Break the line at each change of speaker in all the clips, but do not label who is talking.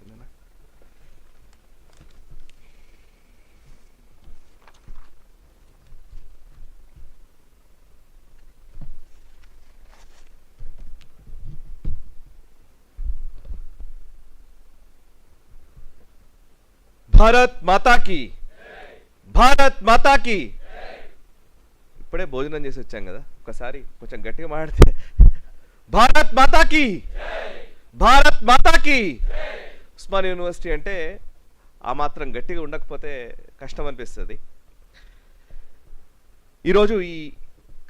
వచ్చింది. భారత్ మాతాకి, భారత్ మాతాకి. ఇప్పుడే భోజనం చేసి వచ్చాం కదా, ఒకసారి కొంచెం గట్టిగా మాట్లాడితే భారత్ మాతాకి, భారత్ మాతాకి. ఉస్మాన్ యూనివర్సిటీ అంటే ఆ మాత్రం గట్టిగా ఉండకపోతే కష్టం అనిపిస్తుంది. ఈరోజు ఈ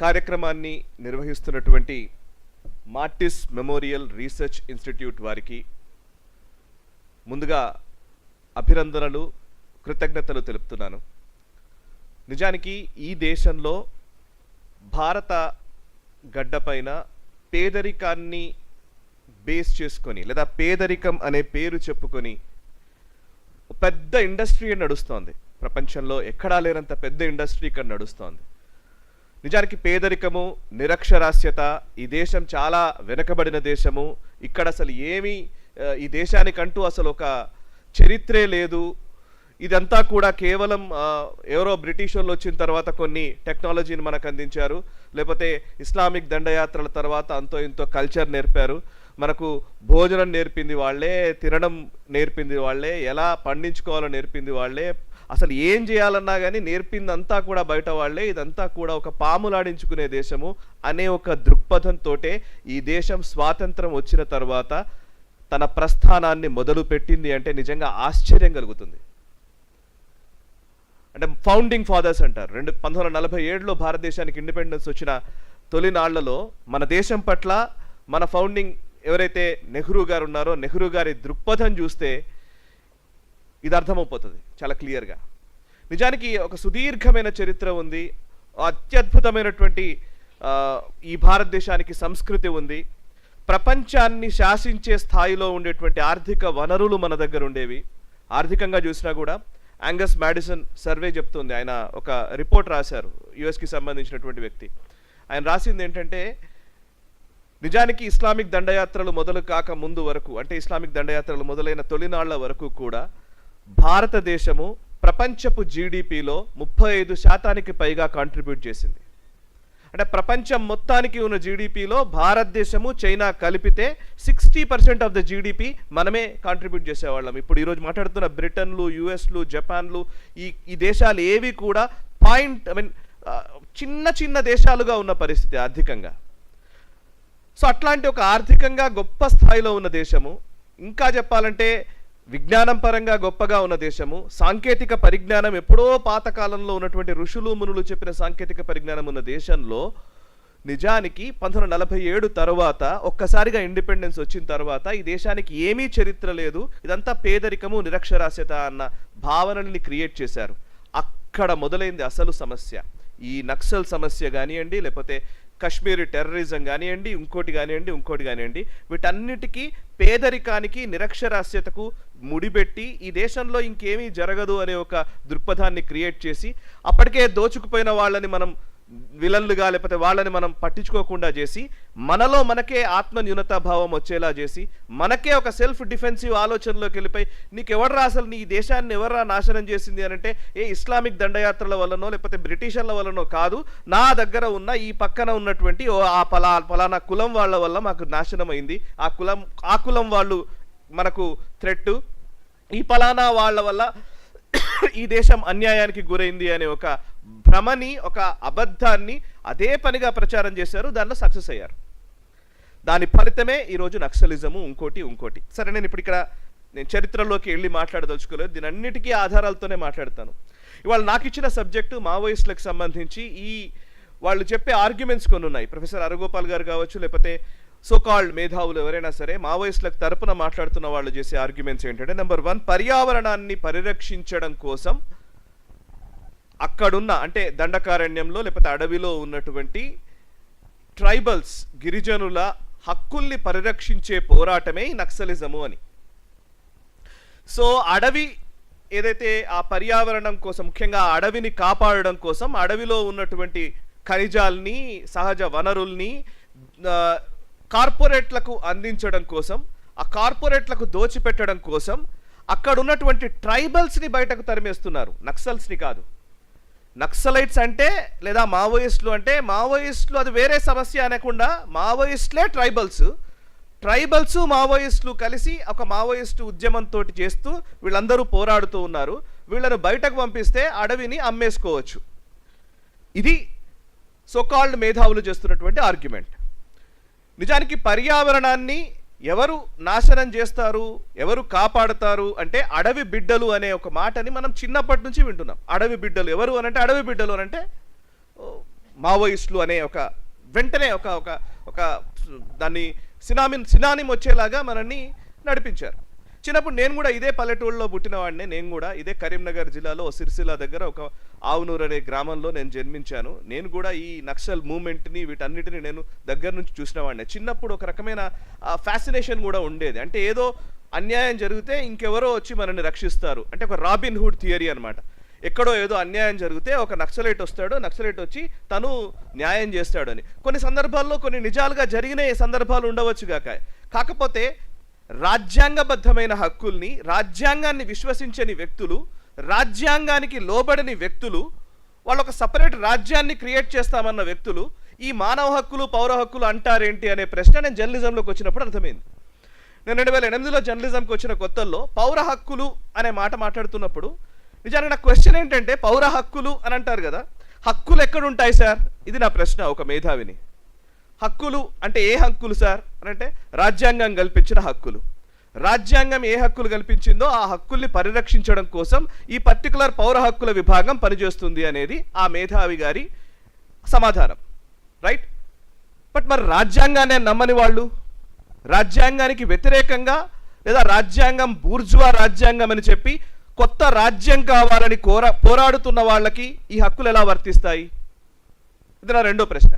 కార్యక్రమాన్ని నిర్వహిస్తున్నటువంటి మార్టిస్ మెమోరియల్ రీసెర్చ్ ఇన్స్టిట్యూట్ వారికి ముందుగా అభినందనలు, కృతజ్ఞతలు తెలుపుతున్నాను. నిజానికి ఈ దేశంలో భారత గడ్డపైన పేదరికాన్ని బేస్ చేసుకొని లేదా పేదరికం అనే పేరు చెప్పుకొని పెద్ద ఇండస్ట్రీ నడుస్తోంది. ప్రపంచంలో ఎక్కడా లేనంత పెద్ద ఇండస్ట్రీ ఇక్కడ నడుస్తోంది. నిజానికి పేదరికము, నిరక్షరాస్యత, ఈ దేశం చాలా వెనుకబడిన దేశము. ఇక్కడ అసలు ఏమీ ఈ దేశానికంటూ అసలు ఒక చరిత్రే లేదు. ఇదంతా కూడా కేవలం ఎవరో బ్రిటిష్ వాళ్ళు వచ్చిన తర్వాత కొన్ని టెక్నాలజీని మనకు అందించారు, లేకపోతే ఇస్లామిక్ దండయాత్రల తర్వాత అంతో ఇంతో కల్చర్ నేర్పారు, మనకు భోజనం నేర్పింది వాళ్ళే, తినడం నేర్పింది వాళ్ళే, ఎలా పండించుకోవాలో నేర్పింది వాళ్ళే, అసలు ఏం చేయాలన్నా కానీ నేర్పిందంతా కూడా బయట వాళ్ళే. ఇదంతా కూడా ఒక పాములాడించుకునే దేశము అనే ఒక దృక్పథంతో ఈ దేశం స్వాతంత్రం వచ్చిన తర్వాత తన ప్రస్థానాన్ని మొదలు పెట్టింది అంటే నిజంగా ఆశ్చర్యం కలుగుతుంది. అంటే ఫౌండింగ్ ఫాదర్స్ అంటారు. 1947లో భారతదేశానికి ఇండిపెండెన్స్ వచ్చిన తొలినాళ్లలో మన దేశం పట్ల మన ఫౌండింగ్ ఎవరైతే నెహ్రూ గారు ఉన్నారో, నెహ్రూ గారి దృక్పథం చూస్తే ఇది అర్థమైపోతుంది చాలా క్లియర్గా. నిజానికి ఒక సుదీర్ఘమైన చరిత్ర ఉంది, అత్యద్భుతమైనటువంటి ఈ భారతదేశానికి సంస్కృతి ఉంది. ప్రపంచాన్ని శాసించే స్థాయిలో ఉండేటువంటి ఆర్థిక వనరులు మన దగ్గర ఉండేవి. ఆర్థికంగా చూసినా కూడా యాంగస్ మ్యాడిసన్ సర్వే చెప్తుంది, ఆయన ఒక రిపోర్ట్ రాశారు, యుఎస్కి సంబంధించినటువంటి వ్యక్తి. ఆయన రాసింది ఏంటంటే, నిజానికి ఇస్లామిక్ దండయాత్రలు మొదలు కాక ముందు వరకు, అంటే ఇస్లామిక్ దండయాత్రలు మొదలైన తొలినాళ్ల వరకు కూడా భారతదేశము ప్రపంచపు జీడిపిలో 35% పైగా కాంట్రిబ్యూట్ చేసింది. అంటే ప్రపంచం మొత్తానికి ఉన్న జీడిపిలో భారతదేశము, చైనా కలిపితే 60% ఆఫ్ ద జీడిపి మనమే కాంట్రిబ్యూట్ చేసేవాళ్ళం. ఇప్పుడు ఈరోజు మాట్లాడుతున్న బ్రిటన్లు, యుఎస్లు, జపాన్లు, ఈ దేశాలు ఏవి కూడా చిన్న చిన్న దేశాలుగా ఉన్న పరిస్థితి ఆర్థికంగా. సో అట్లాంటి ఒక ఆర్థికంగా గొప్ప స్థాయిలో ఉన్న దేశము, ఇంకా చెప్పాలంటే విజ్ఞానం పరంగా గొప్పగా ఉన్న దేశము, సాంకేతిక పరిజ్ఞానం ఎప్పుడో పాతకాలంలో ఉన్నటువంటి ఋషులు మునులు చెప్పిన సాంకేతిక పరిజ్ఞానం ఉన్న దేశంలో నిజానికి 1947 తర్వాత ఒక్కసారిగా ఇండిపెండెన్స్ వచ్చిన తర్వాత ఈ దేశానికి ఏమీ చరిత్ర లేదు, ఇదంతా పేదరికము, నిరక్షరాస్యత అన్న భావనల్ని క్రియేట్ చేశారు. అక్కడ మొదలైంది అసలు సమస్య. ఈ నక్సల్ సమస్య కానివ్వండి, లేకపోతే కశ్మీరీ టెర్రరిజం కానివ్వండి, ఇంకోటి కానివ్వండి, వీటన్నిటికీ పేదరికానికి, నిరక్షరాస్యతకు ముడిపెట్టి ఈ దేశంలో ఇంకేమీ జరగదు అనే ఒక దృక్పథాన్ని క్రియేట్ చేసి అప్పటికే దోచుకుపోయిన వాళ్ళని మనం విలన్లుగా, లేకపోతే వాళ్ళని మనం పట్టించుకోకుండా చేసి మనలో మనకే ఆత్మ న్యూనతాభావం వచ్చేలా చేసి మనకే ఒక సెల్ఫ్ డిఫెన్సివ్ ఆలోచనలోకి వెళ్ళిపోయి నీకెవర్రా అసలు నీ దేశాన్ని ఎవర్రా నాశనం చేసింది అని అంటే, ఏ ఇస్లామిక్ దండయాత్రల వల్లనో లేకపోతే బ్రిటిషర్ల వల్లనో కాదు, నా దగ్గర ఉన్న ఈ పక్కన ఉన్నటువంటి ఆ పలానా కులం వాళ్ళ వల్ల మాకు నాశనం అయింది, ఆ కులం వాళ్ళు మనకు థ్రెట్, ఈ పలానా వాళ్ళ వల్ల ఈ దేశం అన్యాయానికి గురైంది అనే ఒక భ్రమని, ఒక అబద్ధాన్ని అదే పనిగా ప్రచారం చేశారు, దానిలో సక్సెస్ అయ్యారు. దాని ఫలితమే ఈరోజు నక్సలిజము, ఇంకోటి. సరే, నేను ఇప్పుడు ఇక్కడ చరిత్రలోకి వెళ్ళి మాట్లాడదలుచుకోలేదు, దీని అన్నిటికీ ఆధారాలతోనే మాట్లాడతాను. ఇవాళ నాకు ఇచ్చిన సబ్జెక్టు మావోయిస్టులకు సంబంధించి వాళ్ళు చెప్పే ఆర్గ్యుమెంట్స్ కొన్ని ఉన్నాయి. ప్రొఫెసర్ అరగోపాల్ గారు కావచ్చు, లేకపోతే సోకాల్డ్ మేధావులు ఎవరైనా సరే మావోయిస్టులకు తరపున మాట్లాడుతున్న వాళ్ళు చేసే ఆర్గ్యుమెంట్స్ ఏంటంటే, నెంబర్ 1, పర్యావరణాన్ని పరిరక్షించడం కోసం అక్కడున్న, అంటే దండకారణ్యంలో లేకపోతే అడవిలో ఉన్నటువంటి ట్రైబల్స్, గిరిజనుల హక్కుల్ని పరిరక్షించే పోరాటమే నక్సలిజము అని. సో అడవి ఏదైతే ఆ పర్యావరణం కోసం, ముఖ్యంగా అడవిని కాపాడడం కోసం, అడవిలో ఉన్నటువంటి ఖనిజాల్ని, సహజ వనరుల్ని కార్పొరేట్లకు అందించడం కోసం ఆ కార్పొరేట్లకు దోచిపెట్టడం కోసం అక్కడ ఉన్నటువంటి ట్రైబల్స్ని బయటకు తరిమేస్తున్నారు, నక్సల్స్ని కాదు. నక్సలైట్స్ అంటే లేదా మావోయిస్టులు అంటే మావోయిస్టులు అది వేరే సమస్య అనకుండా మావోయిస్టులే ట్రైబల్స్ మావోయిస్టులు కలిసి ఒక మావోయిస్టు ఉద్యమంతో చేస్తూ వీళ్ళందరూ పోరాడుతూ ఉన్నారు. వీళ్ళను బయటకు పంపిస్తే అడవిని అమ్మేసుకోవచ్చు. ఇది సోకాల్డ్ మేధావులు చేస్తున్నటువంటి ఆర్గ్యుమెంట్. నిజానికి పర్యావరణాన్ని ఎవరు నాశనం చేస్తారు, ఎవరు కాపాడుతారు అంటే అడవి బిడ్డలు అనే ఒక మాటని మనం చిన్నప్పటి నుంచి వింటున్నాం. అడవి బిడ్డలు ఎవరు అనంటే అడవి బిడ్డలు అనంటే మావోయిస్టులు అనే ఒక వెంటనే ఒక ఒక ఒక దాన్ని సినానిమ్ వచ్చేలాగా మనల్ని నడిపించారు. చిన్నప్పుడు నేను కూడా ఇదే పల్లెటూళ్ళలో పుట్టినవాడిని. నేను కూడా ఇదే కరీంనగర్ జిల్లాలో సిరిసిల్ల దగ్గర ఒక ఆవునూరు అనే గ్రామంలో నేను జన్మించాను. నేను కూడా ఈ నక్సల్ మూమెంట్ని వీటన్నిటిని నేను దగ్గర నుంచి చూసినవాడిని. చిన్నప్పుడు ఒక రకమైన ఫ్యాసినేషన్ కూడా ఉండేది. అంటే ఏదో అన్యాయం జరిగితే ఇంకెవరో వచ్చి మనల్ని రక్షిస్తారు అంటే ఒక రాబిన్ హుడ్ థియరీ అనమాట. ఎక్కడో ఏదో అన్యాయం జరిగితే ఒక నక్సలైట్ వస్తాడు, నక్సలైట్ వచ్చి తను న్యాయం చేస్తాడు అని. కొన్ని సందర్భాల్లో కొన్ని నిజాలుగా జరిగిన సందర్భాలు ఉండవచ్చు కాకపోతే రాజ్యాంగబద్ధమైన హక్కుల్ని, రాజ్యాంగాన్ని విశ్వసించని వ్యక్తులు, రాజ్యాంగానికి లోబడని వ్యక్తులు, వాళ్ళు ఒక సపరేట్ రాజ్యాన్ని క్రియేట్ చేస్తామన్న వ్యక్తులు ఈ మానవ హక్కులు పౌర హక్కులు అంటారేంటి అనే ప్రశ్న నేను జర్నలిజంలోకి వచ్చినప్పుడు అర్థమైంది. నేను 2008లో జర్నలిజంకి వచ్చిన కొత్తల్లో పౌర హక్కులు అనే మాట మాట్లాడుతున్నప్పుడు నిజానికి నా క్వశ్చన్ ఏంటంటే పౌర హక్కులు అని అంటారు కదా, హక్కులు ఎక్కడుంటాయి సార్? ఇది నా ప్రశ్న ఒక మేధావిని. హక్కులు అంటే ఏ హక్కులు సార్ అని అంటే రాజ్యాంగం కల్పించిన హక్కులు. రాజ్యాంగం ఏ హక్కులు కల్పించిందో ఆ హక్కుల్ని పరిరక్షించడం కోసం ఈ పర్టికులర్ పౌర హక్కుల విభాగం పనిచేస్తుంది అనేది ఆ మేధావి గారి సమాధానం, రైట్? బట్ మరి రాజ్యాంగాన్ని నమ్మని వాళ్ళు, రాజ్యాంగానికి వ్యతిరేకంగా లేదా రాజ్యాంగం బూర్జువా రాజ్యాంగం అని చెప్పి కొత్త రాజ్యం కావాలని పోరాడుతున్న వాళ్ళకి ఈ హక్కులు ఎలా వర్తిస్తాయి? ఇది నా రెండో ప్రశ్న.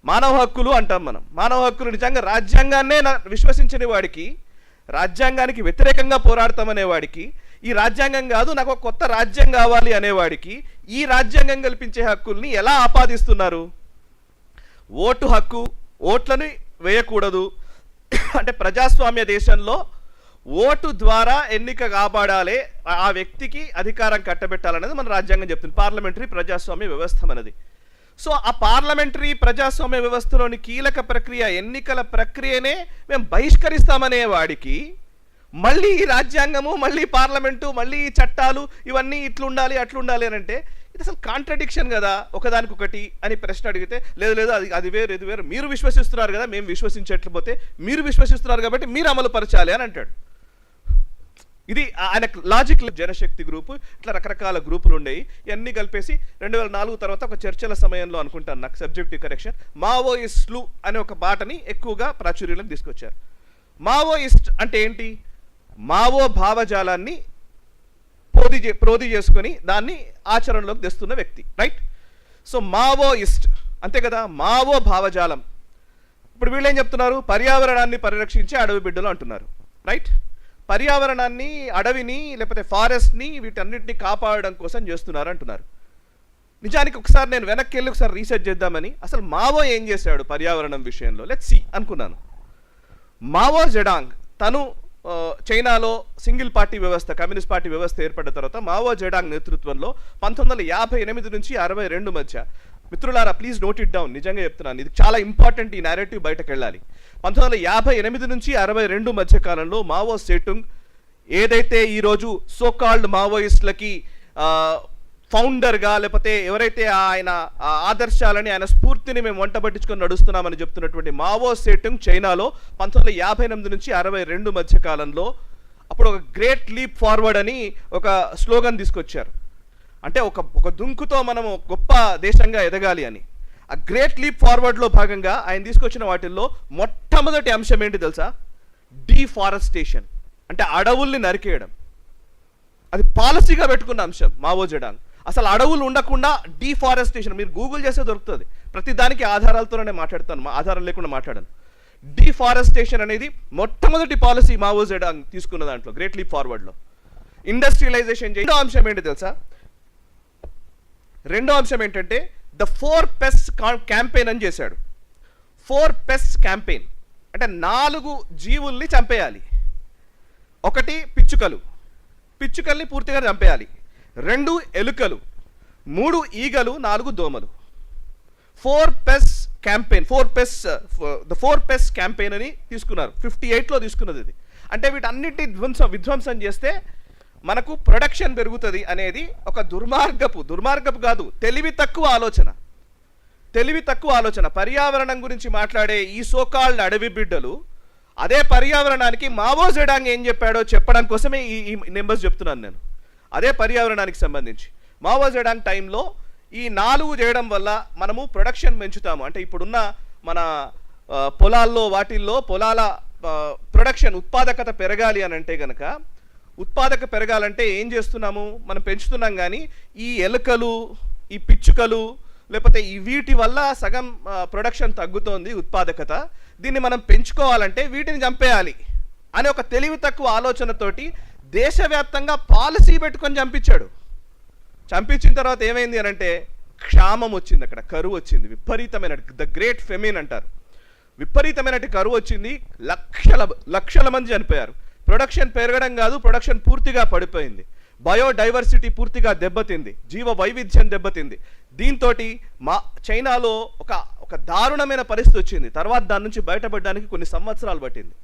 మానవ హక్కులు అంటాం మనం. మానవ హక్కులు నిజంగా రాజ్యాంగాన్నే విశ్వసించని వాడికి, రాజ్యాంగానికి వ్యతిరేకంగా పోరాడతామనే వాడికి, ఈ రాజ్యాంగం కాదు నాకు ఒక కొత్త రాజ్యం కావాలి అనేవాడికి ఈ రాజ్యాంగం కల్పించే హక్కుల్ని ఎలా ఆపాదిస్తున్నారు? ఓటు హక్కు, ఓట్లను వేయకూడదు అంటే ప్రజాస్వామ్య దేశంలో ఓటు ద్వారా ఎన్నిక కాపాడాలి, ఆ వ్యక్తికి అధికారం కట్టబెట్టాలనేది మన రాజ్యాంగం చెప్తుంది. పార్లమెంటరీ ప్రజాస్వామ్య వ్యవస్థ మనది. సో ఆ పార్లమెంటరీ ప్రజాస్వామ్య వ్యవస్థలోని కీలక ప్రక్రియ ఎన్నికల ప్రక్రియనే మేము బహిష్కరిస్తామనే వాడికి మళ్ళీ ఈ రాజ్యాంగము, మళ్ళీ పార్లమెంటు, మళ్ళీ చట్టాలు ఇవన్నీ ఇట్లుండాలి అట్లుండాలి అని అంటే ఇది అసలు కాంట్రడిక్షన్ కదా ఒకదానికొకటి అని ప్రశ్న అడిగితే లేదు లేదు అది వేరు ఇది వేరు, మీరు విశ్వసిస్తున్నారు కదా మేము విశ్వసించట్లేకపోతే మీరు విశ్వసిస్తున్నారు కాబట్టి మీరు అమలు పరచాలి అని అంటాడు. ఇది ఆయన లాజిక్. జనశక్తి గ్రూపు ఇట్లా రకరకాల గ్రూపులు ఉండేవి. ఇవన్నీ కలిపేసి 2004 తర్వాత ఒక చర్చల సమయంలో అనుకుంటాను నాకు సబ్జెక్టివ్ కరెక్షన్ మావోయిస్టులు అనే ఒక బాటని ఎక్కువగా ప్రాచుర్యంలోకి తీసుకొచ్చారు. మావోయిస్ట్ అంటే ఏంటి? మావో భావజాలాన్ని ప్రోధి చేసుకొని దాన్ని ఆచరణలోకి తెస్తున్న వ్యక్తి, రైట్? సో మావోయిస్ట్ అంతే కదా, మావో భావజాలం. ఇప్పుడు వీళ్ళు ఏం చెప్తున్నారు? పర్యావరణాన్ని పరిరక్షించే అడవి బిడ్డలు అంటున్నారు, రైట్? పర్యావరణాన్ని, అడవిని లేకపోతే ఫారెస్ట్ని వీటన్నిటిని కాపాడడం కోసం చేస్తున్నారు అంటున్నారు. నిజానికి ఒకసారి నేను వెనక్కి వెళ్ళి ఒకసారి రీసెర్చ్ చేద్దామని అసలు మావో ఏం చేశాడు పర్యావరణం విషయంలో లెట్స్ సీ అనుకున్నాను. మావో జెడాంగ్ తను చైనాలో సింగిల్ పార్టీ వ్యవస్థ, కమ్యూనిస్ట్ పార్టీ వ్యవస్థ ఏర్పడిన తర్వాత మావో జెడాంగ్ నేతృత్వంలో 1958 నుంచి 62 మధ్య, మిత్రులారా ప్లీజ్ నోట్ ఇట్ డౌన్, నిజంగా చెప్తున్నాను ఇది చాలా ఇంపార్టెంట్, ఈ నేరేటివ్ బయటకు వెళ్ళాలి. 1958 నుంచి 62 మధ్య కాలంలో మావో సేటుంగ్ ఏదైతే ఈరోజు సోకాల్డ్ మావోయిస్టులకి ఫౌండర్గా లేకపోతే ఎవరైతే ఆయన ఆదర్శాలని ఆయన స్ఫూర్తిని మేము వంట పట్టించుకొని నడుస్తున్నామని చెప్తున్నటువంటి మావో సేటుంగ్ చైనాలో 1958 నుంచి 62 మధ్య కాలంలో అప్పుడు ఒక గ్రేట్ లీప్ ఫార్వర్డ్ అని ఒక స్లోగన్ తీసుకొచ్చారు. అంటే ఒక దుంకుతో మనము గొప్ప దేశంగా ఎదగాలి అని. ఆ గ్రేట్ లీప్ ఫార్వర్డ్లో భాగంగా ఆయన తీసుకొచ్చిన వాటిల్లో మొట్టమొదటి అంశం ఏంటి తెలుసా? డీఫారెస్టేషన్, అంటే అడవుల్ని నరికేయడం. అది పాలసీగా పెట్టుకున్న అంశం మావో జెడాంగ్. అసలు అడవులు ఉండకుండా డీఫారెస్టేషన్, మీరు గూగుల్ చేస్తే దొరుకుతుంది. ప్రతి దానికి ఆధారాలతోనే మాట్లాడతాను, ఆధారం లేకుండా మాట్లాడను. డీఫారెస్టేషన్ అనేది మొట్టమొదటి పాలసీ మావో జెడాంగ్ తీసుకున్న దాంట్లో గ్రేట్ లీప్ ఫార్వర్డ్లో. ఇండస్ట్రియలైజేషన్. రెండో అంశం ఏంటి తెలుసా? రెండో అంశం ఏంటంటే ద 4 పెస్ట్ క్యాంపెయిన్ అని చేశాడు. 4 పెస్ట్ క్యాంపెయిన్. అంటే 4 జీవుల్ని చంపేయాలి. ఒకటి పిచ్చుకల్ని పూర్తిగా చంపేయాలి. 2 ఎలుకలు, 3 ఈగలు, 4 దోమలు. 4 పెస్ క్యాంపెయిన్, ద 4 పెస్ క్యాంపెయిన్ అని తీసుకున్నారు. 58లో తీసుకున్నది ఇది. అంటే వీటన్నిటి విధ్వంసం చేస్తే మనకు ప్రొడక్షన్ పెరుగుతుంది అనేది ఒక దుర్మార్గపు కాదు, తెలివి తక్కువ ఆలోచన. పర్యావరణం గురించి మాట్లాడే ఈ సోకాల్డ్ అడవి బిడ్డలు అదే పర్యావరణానికి మావో జెడాంగ్ ఏం చెప్పాడో చెప్పడం కోసమే ఈ నెంబర్స్ చెప్తున్నాను నేను. అదే పర్యావరణానికి సంబంధించి మావో జెడాంగ్ టైంలో ఈ 4 చేయడం వల్ల మనము ప్రొడక్షన్ పెంచుతాము. అంటే ఇప్పుడున్న మన పొలాల్లో పొలాల ప్రొడక్షన్ ఉత్పాదకత పెరగాలి అని అంటే కనుక, పెరగాలంటే ఏం చేస్తున్నాము మనం పెంచుతున్నాం. కానీ ఈ ఎలుకలు, ఈ పిచ్చుకలు, లేకపోతే ఈ వీటి వల్ల సగం ప్రొడక్షన్ తగ్గుతోంది, ఉత్పాదకత. దీన్ని మనం పెంచుకోవాలంటే వీటిని చంపేయాలి అనే ఒక తెలివి తక్కువ ఆలోచనతోటి దేశవ్యాప్తంగా పాలసీ పెట్టుకొని చంపించిన తర్వాత ఏమైంది అని అంటే క్షామం వచ్చింది, అక్కడ కరువు వచ్చింది, విపరీతమైన ద గ్రేట్ ఫెమిన్ అంటారు. విపరీతమైన కరువు వచ్చింది, లక్షల మంది చనిపోయారు. ప్రొడక్షన్ పెరగడం కాదు, ప్రొడక్షన్ పూర్తిగా పడిపోయింది. బయోడైవర్సిటీ పూర్తిగా దెబ్బతింది, జీవ వైవిధ్యం దెబ్బతింది. దీంతో చైనాలో ఒక దారుణమైన పరిస్థితి వచ్చింది. తర్వాత దాని నుంచి బయటపడడానికి కొన్ని సంవత్సరాలు పట్టింది.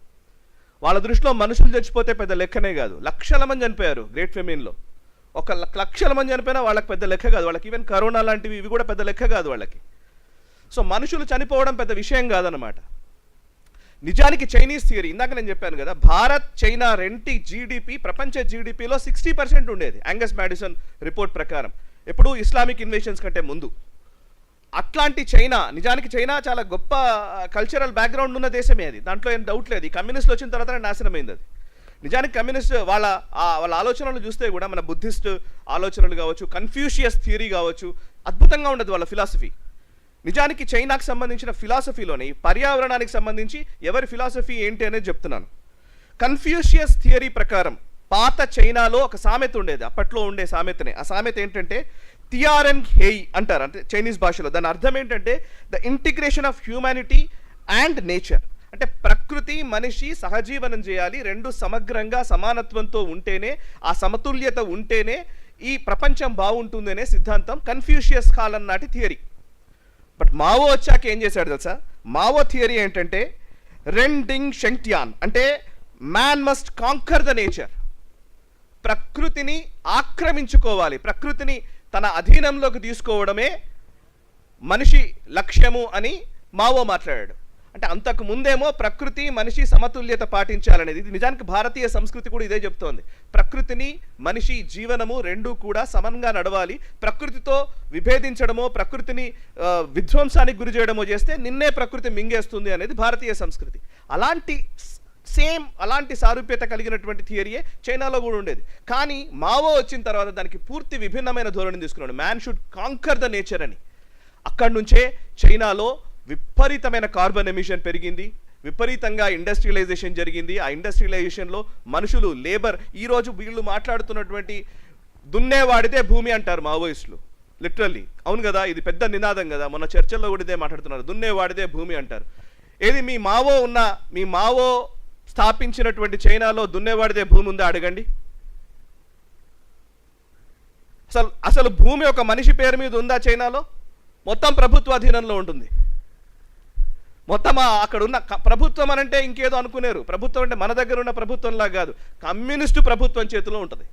వాళ్ళ దృష్టిలో మనుషులు చచ్చిపోతే పెద్ద లెక్కనే కాదు, లక్షల మంది చనిపోయారు గ్రేట్ ఫెమిన్లో. 1,00,000 మంది చనిపోయినా వాళ్ళకి పెద్ద లెక్క కాదు. వాళ్ళకి ఈవెన్ కరోనా లాంటివి ఇవి కూడా పెద్ద లెక్క కాదు వాళ్ళకి. సో మనుషులు చనిపోవడం పెద్ద విషయం కాదనమాట. నిజానికి చైనీస్ థియరీ, ఇందాక నేను చెప్పాను కదా, భారత్ చైనా రెంటి జీడిపి ప్రపంచ జీడిపిలో 60% ఉండేది యాంగస్ మ్యాడిసన్ రిపోర్ట్ ప్రకారం, ఎప్పుడు ఇస్లామిక్ ఇన్వేషన్స్ కంటే ముందు. అట్లాంటి చైనా, నిజానికి చైనా చాలా గొప్ప కల్చరల్ బ్యాక్గ్రౌండ్ ఉన్న దేశమే అది, దాంట్లో ఏం డౌట్ లేదు. ఈ కమ్యూనిస్టులు వచ్చిన తర్వాత నాశనమైంది అది. నిజానికి కమ్యూనిస్ట్ వాళ్ళ ఆలోచనలు చూస్తే కూడా మన బుద్ధిస్ట్ ఆలోచనలు కావచ్చు, కన్ఫ్యూషియస్ థియరీ కావచ్చు, అద్భుతంగా ఉండదు వాళ్ళ ఫిలాసఫీ. నిజానికి చైనాకు సంబంధించిన ఫిలాసఫీలోని పర్యావరణానికి సంబంధించి ఎవరి ఫిలాసఫీ ఏంటి అనేది చెప్తున్నాను. కన్ఫ్యూషియస్ థియరీ ప్రకారం పాత చైనాలో ఒక సామెత ఉండేది, అప్పట్లో ఉండే సామెతనే. ఆ సామెత ఏంటంటే టిఆర్ఎన్ హెయ్ అంటారు, అంటే చైనీస్ భాషలో. దాని అర్థం ఏంటంటే the integration of humanity and nature. అంటే ప్రకృతి మనిషి సహజీవనం చేయాలి, రెండు సమగ్రంగా సమానత్వంతో ఉంటేనే, ఆ సమతుల్యత ఉంటేనే ఈ ప్రపంచం బాగుంటుంది అనే సిద్ధాంతం కన్ఫ్యూషియస్ కాలం నాటి థియరీ. బట్ మావో వచ్చాక ఏం చేశాడు తెలుసా? మావో థియరీ ఏంటంటే రెండింగ్ షెంగ్టియాన్, అంటే man must conquer the nature. ప్రకృతిని ఆక్రమించుకోవాలి, ప్రకృతిని తన అధీనంలోకి తీసుకోవడమే మనిషి లక్ష్యము అని మావో మాట్లాడాడు. అంటే అంతకు ముందేమో ప్రకృతి మనిషి సమతుల్యత పాటించాలనేది. ఇది నిజానికి భారతీయ సంస్కృతి కూడా ఇదే చెప్తోంది. ప్రకృతిని మనిషి జీవనము రెండూ కూడా సమంగా నడవాలి. ప్రకృతితో విభేదించడమో, ప్రకృతిని విధ్వంసానికి గురి చేయడమో చేస్తే నిన్నే ప్రకృతి మింగేస్తుంది అనేది భారతీయ సంస్కృతి. అలాంటి సారూప్యత కలిగినటువంటి థియరీయే చైనాలో కూడా ఉండేది. కానీ మావో వచ్చిన తర్వాత దానికి పూర్తి విభిన్నమైన ధోరణి తీసుకున్నాడు. Man should conquer the nature అని. అక్కడి నుంచే చైనాలో విపరీతమైన కార్బన్ ఎమిషన్ పెరిగింది, విపరీతంగా ఇండస్ట్రియలైజేషన్ జరిగింది. ఆ ఇండస్ట్రియలైజేషన్లో మనుషులు, లేబర్, ఈరోజు వీళ్ళు మాట్లాడుతున్నటువంటి దున్నేవాడిదే భూమి అంటారు మావోయిస్టులు, లిటరల్లీ. అవును కదా, ఇది పెద్ద నినాదం కదా, మొన్న చర్చల్లో కూడా ఇదే మాట్లాడుతున్నారు, దున్నేవాడిదే భూమి అంటారు. ఏది మీ మావో స్థాపించినటువంటి చైనాలో దున్నేవాడిదే భూమి ఉందా అడగండి. అసలు భూమి ఒక మనిషి పేరు మీద ఉందా చైనాలో? మొత్తం ప్రభుత్వ అధీనంలో ఉంటుంది. మొత్తం అక్కడ ఉన్న ప్రభుత్వం అనంటే ఇంకేదో అనుకునేరు. ప్రభుత్వం అంటే మన దగ్గర ఉన్న ప్రభుత్వంలా కాదు, కమ్యూనిస్టు ప్రభుత్వం చేతిలో ఉంటుంది.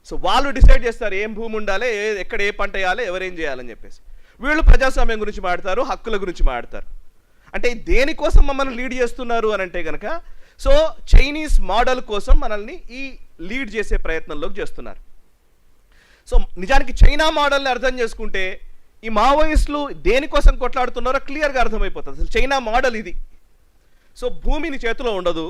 సో వాళ్ళు డిసైడ్ చేస్తారు ఏం భూమి ఉండాలి, ఎక్కడ ఏ పంట వేయాలి, ఎవరేం చేయాలని చెప్పేసి. వీళ్ళు ప్రజాస్వామ్యం గురించి మాట్లాడతారు, హక్కుల గురించి మాట్లాడతారు. అంటే దేనికోసం మమ్మల్ని లీడ్ చేస్తున్నారు అని అంటే కనుక, సో చైనీస్ మోడల్ కోసం మనల్ని ఈ లీడ్ చేసే ప్రయత్నంలోకి చేస్తున్నారు. సో నిజానికి చైనా మోడల్ని అర్థం చేసుకుంటే ఈ మావోయిస్టులు దేనికోసం కొట్లాడుతున్నారో క్లియర్గా అర్థమైపోతుంది. అసలు చైనా మోడల్ ఇది. సో భూమిని చేతిలో ఉండదు,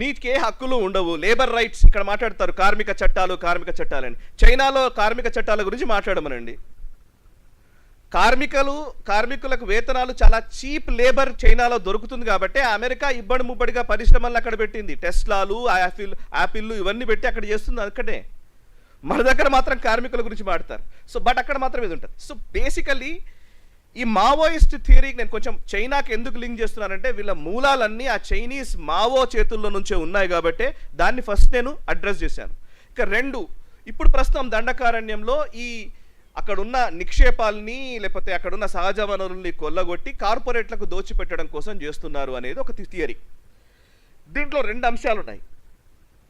నీటికి ఏ హక్కులు ఉండవు, లేబర్ రైట్స్ ఇక్కడ మాట్లాడతారు, కార్మిక చట్టాలని. చైనాలో కార్మిక చట్టాల గురించి మాట్లాడమనండి. కార్మికులకు వేతనాలు చాలా చీప్ లేబర్ చైనాలో దొరుకుతుంది కాబట్టి అమెరికా ఇబ్బడి ముబ్బడిగా పరిశ్రమలను అక్కడ పెట్టింది. టెస్లాలు, యాపిల్లు ఇవన్నీ పెట్టి అక్కడ చేస్తుంది అక్కడే. మన దగ్గర మాత్రం కార్మికుల గురించి మాట్లాడతారు. సో బట్ అక్కడ మాత్రం ఇది ఉంటుంది. సో బేసికల్లీ ఈ మావోయిస్ట్ థియరీకి నేను కొంచెం చైనాకి ఎందుకు లింక్ చేస్తున్నానంటే వీళ్ళ మూలాలన్నీ ఆ చైనీస్ మావో చేతుల్లో నుంచే ఉన్నాయి కాబట్టి దాన్ని ఫస్ట్ నేను అడ్రస్ చేశాను. ఇక రెండు, ఇప్పుడు ప్రస్తుతం దండకారణ్యంలో ఈ అక్కడున్న నిక్షేపాలని లేకపోతే అక్కడున్న సహజ వనరుల్ని కొల్లగొట్టి కార్పొరేట్లకు దోచిపెట్టడం కోసం చేస్తున్నారు అనేది ఒక థియరీ. దీంట్లో రెండు అంశాలు ఉన్నాయి.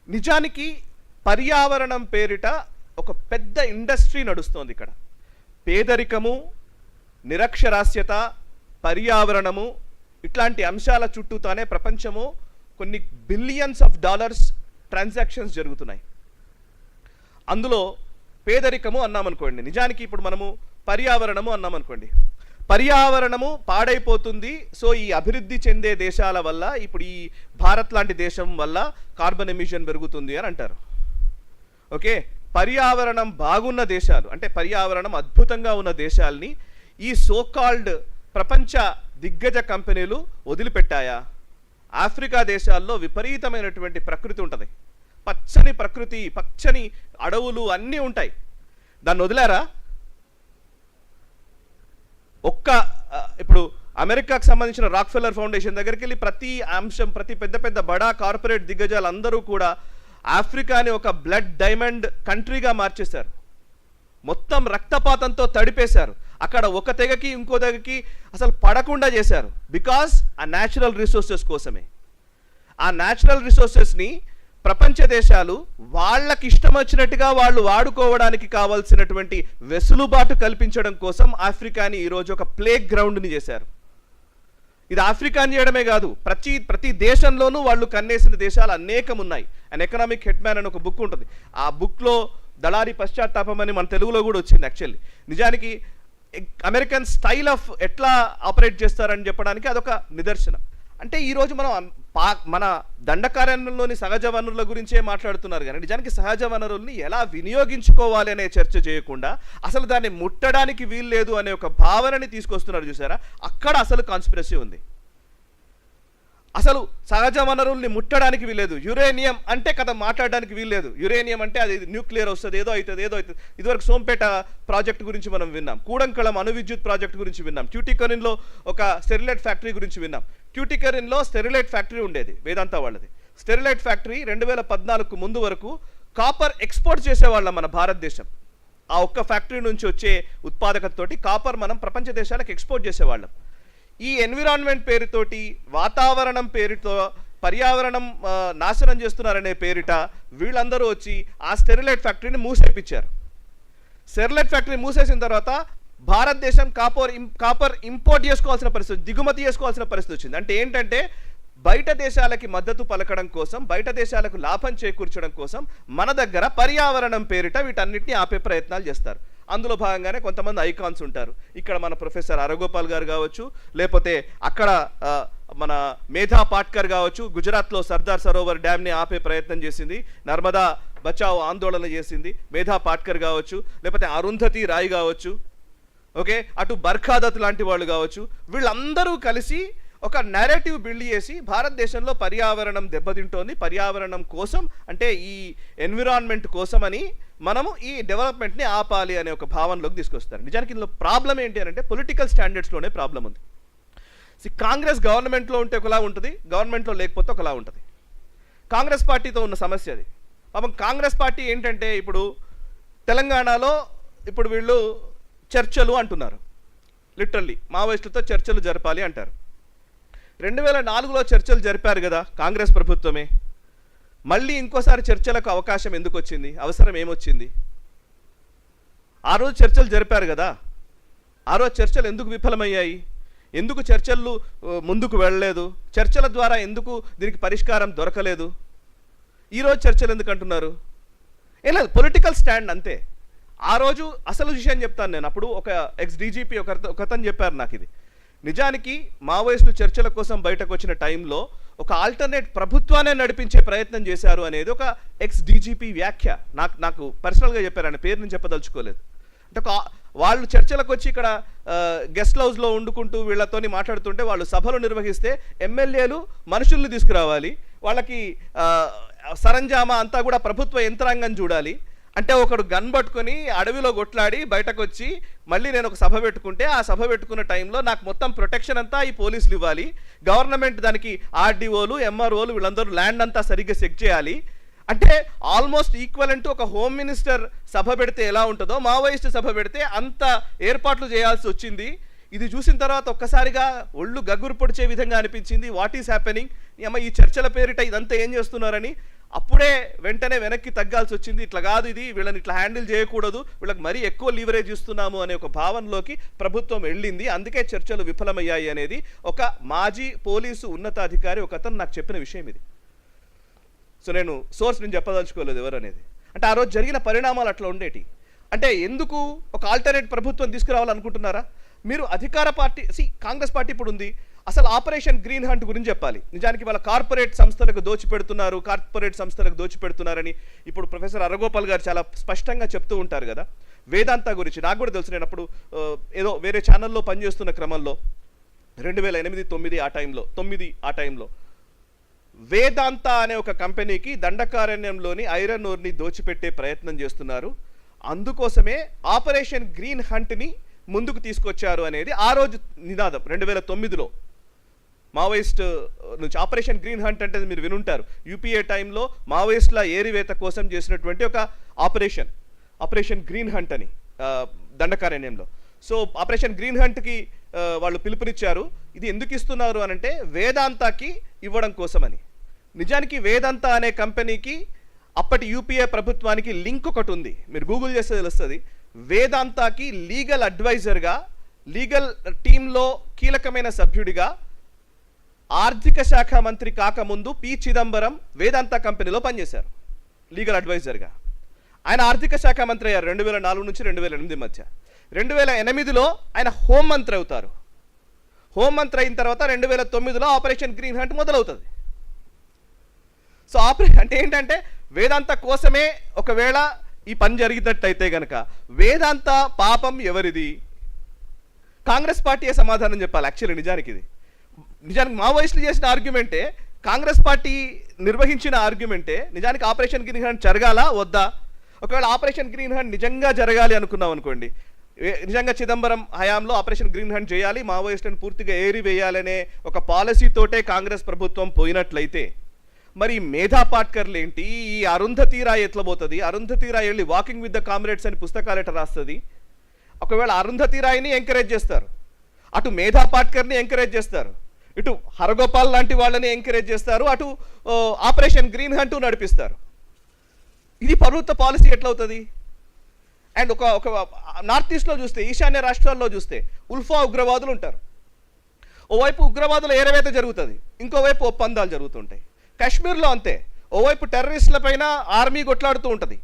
నిజానికి పర్యావరణం పేరిట ఒక పెద్ద ఇండస్ట్రీ నడుస్తోంది ఇక్కడ. పేదరికము, నిరక్షరాస్యత, పర్యావరణము ఇట్లాంటి అంశాల చుట్టూతానే ప్రపంచము కొన్ని బిలియన్స్ ఆఫ్ డాలర్స్ ట్రాన్సాక్షన్స్ జరుగుతున్నాయి. అందులో పేదరికము అన్నామనుకోండి, నిజానికి ఇప్పుడు మనము పర్యావరణము అన్నామనుకోండి, పర్యావరణము పాడైపోతుంది. సో ఈ అభివృద్ధి చెందే దేశాల వల్ల ఇప్పుడు ఈ భారత్ లాంటి దేశం వల్ల కార్బన్ ఎమిషన్ పెరుగుతుంది అని అంటారు. ఓకే, పర్యావరణం బాగున్న దేశాలు అంటే పర్యావరణం అద్భుతంగా ఉన్న దేశాల్ని ఈ సోకాల్డ్ ప్రపంచ దిగ్గజ కంపెనీలు వదిలిపెట్టాయా? ఆఫ్రికా దేశాల్లో విపరీతమైనటువంటి ప్రకృతి ఉంటుంది, పచ్చని ప్రకృతి, పచ్చని అడవులు అన్నీ ఉంటాయి. దాన్ని వదిలారా? ఇప్పుడు అమెరికాకు సంబంధించిన రాక్ఫెల్లర్ ఫౌండేషన్ దగ్గరికి వెళ్ళి ప్రతి అంశం, ప్రతి పెద్ద పెద్ద బడా కార్పొరేట్ దిగ్గజాలు అందరూ కూడా ఆఫ్రికాని ఒక బ్లడ్ డైమండ్ కంట్రీగా మార్చేశారు. మొత్తం రక్తపాతంతో తడిపేశారు. అక్కడ ఒక తెగకి ఇంకో తెగకి అసలు పడకుండా చేశారు. బికాస్ ఆ న్యాచురల్ రిసోర్సెస్ కోసమే. ఆ న్యాచురల్ రిసోర్సెస్ని ప్రపంచ దేశాలు వాళ్ళకి ఇష్టం వచ్చినట్టుగా వాళ్ళు వాడుకోవడానికి కావాల్సినటువంటి వెసులుబాటు కల్పించడం కోసం ఆఫ్రికాని ఈరోజు ఒక ప్లే గ్రౌండ్ని చేశారు. ఇది ఆఫ్రికాని చేయడమే కాదు, ప్రతి దేశంలోనూ వాళ్ళు కన్నేసిన దేశాలు అనేకం ఉన్నాయి. అండ్ ఎకనామిక్ హెడ్ మ్యాన్ అని ఒక బుక్ ఉంటుంది. ఆ బుక్లో దళారీ పశ్చాత్తాపం అని మన తెలుగులో కూడా వచ్చింది. యాక్చువల్లీ నిజానికి అమెరికన్ స్టైల్ ఆఫ్ ఎట్లా ఆపరేట్ చేస్తారని చెప్పడానికి అదొక నిదర్శనం. అంటే ఈరోజు మనం మన దండకారణ్యంలోని సహజ వనరుల గురించే మాట్లాడుతున్నారు కానీ నిజానికి సహజ వనరుల్ని ఎలా వినియోగించుకోవాలి అనే చర్చ చేయకుండా అసలు దాన్ని ముట్టడానికి వీల్లేదు అనే ఒక భావనని తీసుకొస్తున్నారు. చూసారా, అక్కడ అసలు కాన్స్పిరసీ ఉంది. అసలు సహజ వనరుల్ని ముట్టడానికి వీల్లేదు. యురేనియం అంటే కథ మాట్లాడడానికి వీల్లేదు. యురేనియం అంటే అది న్యూక్లియర్ వస్తుంది, ఏదో అవుతుంది. ఇదివరకు సోంపేట ప్రాజెక్ట్ గురించి మనం విన్నాం, కూడంకళం అణు విద్యుత్ ప్రాజెక్ట్ గురించి విన్నాం, ట్యూటికరిన్లో ఒక స్టెరిలైట్ ఫ్యాక్టరీ గురించి విన్నాం. ట్యూటికరిన్లో స్టెరిలైట్ ఫ్యాక్టరీ ఉండేది, వేదాంత వాళ్ళది. స్టెరిలైట్ ఫ్యాక్టరీ 2014 ముందు వరకు కాపర్ ఎక్స్పోర్ట్ చేసేవాళ్ళం మన భారతదేశం. ఆ ఒక్క ఫ్యాక్టరీ నుంచి వచ్చే ఉత్పాదకతతోటి కాపర్ మనం ప్రపంచ దేశాలకు ఎక్స్పోర్ట్ చేసేవాళ్ళం. ఈ ఎన్విరాన్మెంట్ పేరుతోటి, వాతావరణం పేరుతో పర్యావరణం నాశనం చేస్తున్నారనే పేరిట వీళ్ళందరూ వచ్చి ఆ స్టెరిలైట్ ఫ్యాక్టరీని మూసేపించారు. స్టెరిలైట్ ఫ్యాక్టరీ మూసేసిన తర్వాత భారతదేశం కాపర్ ఇంపోర్ట్ చేసుకోవాల్సిన పరిస్థితి, దిగుమతి చేసుకోవాల్సిన పరిస్థితి వచ్చింది. అంటే ఏంటంటే బయట దేశాలకి మద్దతు పలకడం కోసం, బయట దేశాలకు లాభం చేకూర్చడం కోసం మన దగ్గర పర్యావరణం పేరిట వీటన్నిటిని ఆపే ప్రయత్నాలు చేస్తారు. అందులో భాగంగానే కొంతమంది ఐకాన్స్ ఉంటారు. ఇక్కడ మన ప్రొఫెసర్ అరగోపాల్ గారు కావచ్చు, లేకపోతే అక్కడ మన మేధా పాట్కర్ కావచ్చు, గుజరాత్లో సర్దార్ సరోవర్ డ్యామ్ని ఆపే ప్రయత్నం చేసింది, నర్మదా బచావ్ ఆందోళన చేసింది మేధా పాట్కర్ కావచ్చు, లేకపోతే అరుంధతి రాయ్ కావచ్చు, ఓకే, అటు బర్ఖాదత్ లాంటి వాళ్ళు కావచ్చు. వీళ్ళందరూ కలిసి ఒక నెరేటివ్ బిల్డ్ చేసి భారతదేశంలో పర్యావరణం దెబ్బతింటోంది, పర్యావరణం కోసం అంటే ఈ ఎన్విరాన్మెంట్ కోసమని మనము ఈ డెవలప్మెంట్ని ఆపాలి అనే ఒక భావనలోకి తీసుకొస్తారు. నిజానికి ఇందులో ప్రాబ్లం ఏంటి అని అంటే పొలిటికల్ స్టాండర్డ్స్లోనే ప్రాబ్లం ఉంది. కాంగ్రెస్ గవర్నమెంట్లో ఉంటే ఒకలా ఉంటుంది, గవర్నమెంట్లో లేకపోతే ఒకలా ఉంటుంది. కాంగ్రెస్ పార్టీతో ఉన్న సమస్య అది. పాపం కాంగ్రెస్ పార్టీ ఏంటంటే ఇప్పుడు తెలంగాణలో ఇప్పుడు వీళ్ళు చర్చలు అంటున్నారు. లిటరల్లీ మావోయిస్టులతో చర్చలు జరపాలి అంటారు. 2004లో చర్చలు జరిపారు కదా కాంగ్రెస్ ప్రభుత్వమే. మళ్ళీ ఇంకోసారి చర్చలకు అవకాశం ఎందుకు వచ్చింది, అవసరం ఏమొచ్చింది? ఆ రోజు చర్చలు జరిపారు కదా, ఆ రోజు చర్చలు ఎందుకు విఫలమయ్యాయి? ఎందుకు చర్చలు ముందుకు వెళ్ళలేదు? చర్చల ద్వారా ఎందుకు దీనికి పరిష్కారం దొరకలేదు? ఈరోజు చర్చలు ఎందుకు అంటున్నారు? ఏం లేదు, పొలిటికల్ స్టాండ్ అంతే. ఆ రోజు అసలు విషయం చెప్తాను నేను. అప్పుడు ఒక ఎక్స్ డీజీపీ ఒకతను చెప్పారు నాకు ఇది. నిజానికి మావోయిస్టులు చర్చల కోసం బయటకు వచ్చిన టైంలో ఒక ఆల్టర్నేట్ ప్రభుత్వాన్ని నడిపించే ప్రయత్నం చేశారు అనేది ఒక ఎక్స్ డీజీపీ వ్యాఖ్య. నాకు పర్సనల్గా చెప్పారు, ఆయన పేరు నేను చెప్పదలుచుకోలేదు. అంటే వాళ్ళు చర్చలకు వచ్చి ఇక్కడ గెస్ట్ హౌస్లో వండుకుంటూ వీళ్ళతోని మాట్లాడుతుంటే వాళ్ళు సభలు నిర్వహిస్తే ఎమ్మెల్యేలు మనుషుల్ని తీసుకురావాలి, వాళ్ళకి సరంజామా అంతా కూడా ప్రభుత్వ యంత్రాంగం చూడాలి. అంటే ఒకడు గన్ పట్టుకొని అడవిలో కొట్లాడి బయటకు వచ్చి మళ్ళీ నేను ఒక సభ పెట్టుకుంటే ఆ సభ పెట్టుకున్న టైంలో నాకు మొత్తం ప్రొటెక్షన్ అంతా ఈ పోలీసులు ఇవ్వాలి, గవర్నమెంట్ దానికి ఆర్డీఓలు ఎంఆర్ఓలు వీళ్ళందరూ ల్యాండ్ అంతా సరిగ్గా చెక్ చేయాలి. అంటే ఆల్మోస్ట్ ఈక్వలెంట్ ఒక హోమ్ మినిస్టర్ సభ పెడితే ఎలా ఉంటుందో మావోయిస్ట్ సభ పెడితే అంత ఏర్పాట్లు చేయాల్సి వచ్చింది. ఇది చూసిన తర్వాత ఒక్కసారిగా ఒళ్ళు గగ్గురు పొడిచే విధంగా అనిపించింది. వాట్ ఈస్ హ్యాపెనింగ్, ఈ చర్చల పేరిట ఇదంతా ఏం చేస్తున్నారని అప్పుడే వెంటనే వెనక్కి తగ్గాల్సి వచ్చింది. ఇట్లా కాదు, ఇది వీళ్ళని ఇట్లా హ్యాండిల్ చేయకూడదు, వీళ్ళకి మరీ ఎక్కువ లీవరేజ్ ఇస్తున్నాము అనే ఒక భావనలోకి ప్రభుత్వం వెళ్ళింది. అందుకే చర్చలు విఫలమయ్యాయి అనేది ఒక మాజీ పోలీసు ఉన్నతాధికారి ఒక అతను నాకు చెప్పిన విషయం ఇది. సో నేను సోర్స్ నేను చెప్పదలుచుకోలేదు ఎవరు అనేది. అంటే ఆ రోజు జరిగిన పరిణామాలు అట్లా ఉండేటి. అంటే ఎందుకు ఒక ఆల్టర్నేట్ ప్రభుత్వం తీసుకురావాలనుకుంటున్నారా మీరు? అధికార పార్టీ కాంగ్రెస్ పార్టీ ఇప్పుడు ఉంది. అసలు ఆపరేషన్ గ్రీన్ హంట్ గురించి చెప్పాలి. నిజానికి వాళ్ళ కార్పొరేట్ సంస్థలకు దోచిపెడుతున్నారని ఇప్పుడు ప్రొఫెసర్ అరగోపాల్ గారు చాలా స్పష్టంగా చెప్తూ ఉంటారు కదా. వేదాంత గురించి నాకు కూడా తెలుసు. నేను అప్పుడు ఏదో వేరే ఛానల్లో పనిచేస్తున్న క్రమంలో 2008-9 ఆ టైంలో వేదాంత అనే ఒక కంపెనీకి దండకారణ్యంలోని ఐరన్ ఓర్ని దోచిపెట్టే ప్రయత్నం చేస్తున్నారు, అందుకోసమే ఆపరేషన్ గ్రీన్ హంట్ని ముందుకు తీసుకొచ్చారు అనేది ఆ రోజు నినాదం. 2009లో మావోయిస్ట్ నుంచి ఆపరేషన్ గ్రీన్ హంట్ అంటే మీరు వినుంటారు. యూపీఏ టైంలో మావోయిస్టుల ఏరివేత కోసం చేసినటువంటి ఒక ఆపరేషన్ గ్రీన్ హంట్ అని దండకారణ్యంలో. సో ఆపరేషన్ గ్రీన్ హంట్కి వాళ్ళు పిలుపునిచ్చారు. ఇది ఎందుకు ఇస్తున్నారు అనంటే వేదాంతకి ఇవ్వడం కోసమని. నిజానికి వేదాంత అనే కంపెనీకి అప్పటి యూపీఏ ప్రభుత్వానికి లింక్ ఒకటి ఉంది, మీరు గూగుల్ చేస్తే తెలుస్తుంది. వేదాంతకి లీగల్ అడ్వైజర్గా, లీగల్ టీంలో కీలకమైన సభ్యుడిగా ఆర్థిక శాఖ మంత్రి కాకముందు పి చిదంబరం వేదాంత కంపెనీలో పనిచేశారు లీగల్ అడ్వైజర్గా. ఆయన ఆర్థిక శాఖ మంత్రి అయ్యారు 2004 నుంచి 2008 మధ్య. 2008లో ఆయన హోంమంత్రి అవుతారు. హోంమంత్రి అయిన తర్వాత 2009లో ఆపరేషన్ గ్రీన్ హంట్ మొదలవుతుంది. సో అంటే ఏంటంటే వేదాంత కోసమే ఒకవేళ ఈ పని జరిగినట్టయితే గనక వేదాంత పాపం ఎవరిది? కాంగ్రెస్ పార్టీయే సమాధానం చెప్పాలి. యాక్చువల్లీ నిజానికి మావోయిస్టులు చేసిన ఆర్గ్యుమెంటే, కాంగ్రెస్ పార్టీ నిర్వహించిన ఆర్గ్యుమెంటే నిజానికి ఆపరేషన్ గ్రీన్ హంట్ జరగాలా వద్దా? ఒకవేళ ఆపరేషన్ గ్రీన్ హంట్ నిజంగా జరగాలి అనుకున్నాం అనుకోండి, నిజంగా చిదంబరం హయాంలో ఆపరేషన్ గ్రీన్ హంట్ చేయాలి, మావోయిస్టులను పూర్తిగా ఏరివేయాలనే ఒక పాలసీతోటే కాంగ్రెస్ ప్రభుత్వం పోయినట్లయితే మరి మేధా పాట్కర్లు ఏంటి? ఈ అరుంధతీ రాయ్ ఎట్లా పోతుంది? అరుంధతీ రాయ్ వెళ్ళి వాకింగ్ విత్ ద కామ్రేడ్స్ అని పుస్తకాలు ఎట్లా రాస్తుంది? ఒకవేళ అరుంధతీ రాయ్ని ఎంకరేజ్ చేస్తారు, అటు మేధా పాట్కర్ని ఎంకరేజ్ చేస్తారు, ఇటు హరగోపాల్ లాంటి వాళ్ళని ఎంకరేజ్ చేస్తారు, అటు ఆపరేషన్ గ్రీన్ హంట్ నడిపిస్తారు. ఇది ప్రభుత్వ పాలసీ ఎట్లవుతుంది? అండ్ ఒక నార్త్ ఈస్ట్లో చూస్తే, ఈశాన్య రాష్ట్రాల్లో చూస్తే ఉల్ఫా ఉగ్రవాదులు ఉంటారు. ఓవైపు ఉగ్రవాదుల ఏరవేత జరుగుతుంది, ఇంకోవైపు ఒప్పందాలు జరుగుతుంటాయి. కాశ్మీర్లో అంతే, ఓవైపు టెర్రరిస్టుల పైన ఆర్మీ కొట్లాడుతూ ఉంటుంది,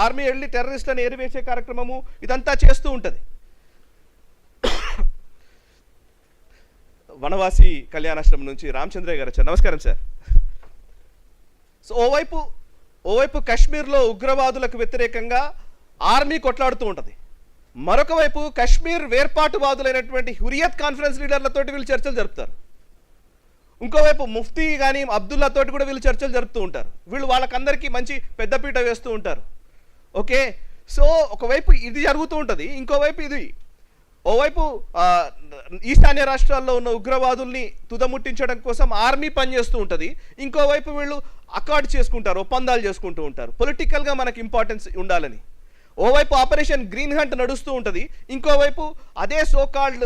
ఆర్మీ వెళ్ళి టెర్రరిస్టులను ఏరివేసే కార్యక్రమము ఇదంతా చేస్తూ ఉంటుంది. వనవాసి కళ్యాణాశ్రమం నుంచి రామచంద్రయ్య గారు వచ్చారు. నమస్కారం సార్. సో ఓవైపు కాశ్మీర్లో ఉగ్రవాదులకు వ్యతిరేకంగా ఆర్మీ కొట్లాడుతూ ఉంటుంది, మరొక వైపు కాశ్మీర్ వేర్పాటువాదులైనటువంటి హురియత్ కాన్ఫరెన్స్ లీడర్లతోటి వీళ్ళు చర్చలు జరుపుతారు. ఇంకోవైపు ముఫ్తీ కానీ అబ్దుల్లాతోటి కూడా వీళ్ళు చర్చలు జరుపుతూ ఉంటారు. వీళ్ళు వాళ్ళకందరికీ మంచి పెద్దపీట వేస్తూ ఉంటారు. ఓకే, సో ఒకవైపు ఇది జరుగుతూ ఉంటుంది, ఇంకోవైపు ఇది. ఓవైపు ఈశాన్య రాష్ట్రాల్లో ఉన్న ఉగ్రవాదుల్ని తుదముట్టించడం కోసం ఆర్మీ పనిచేస్తూ ఉంటుంది, ఇంకోవైపు వీళ్ళు అకార్డ్ చేసుకుంటారు, ఒప్పందాలు చేసుకుంటూ ఉంటారు. పొలిటికల్గా మనకు ఇంపార్టెన్స్ ఉండాలని. ఓవైపు ఆపరేషన్ గ్రీన్ హంట్ నడుస్తూ ఉంటుంది, ఇంకోవైపు అదే సోకాల్డ్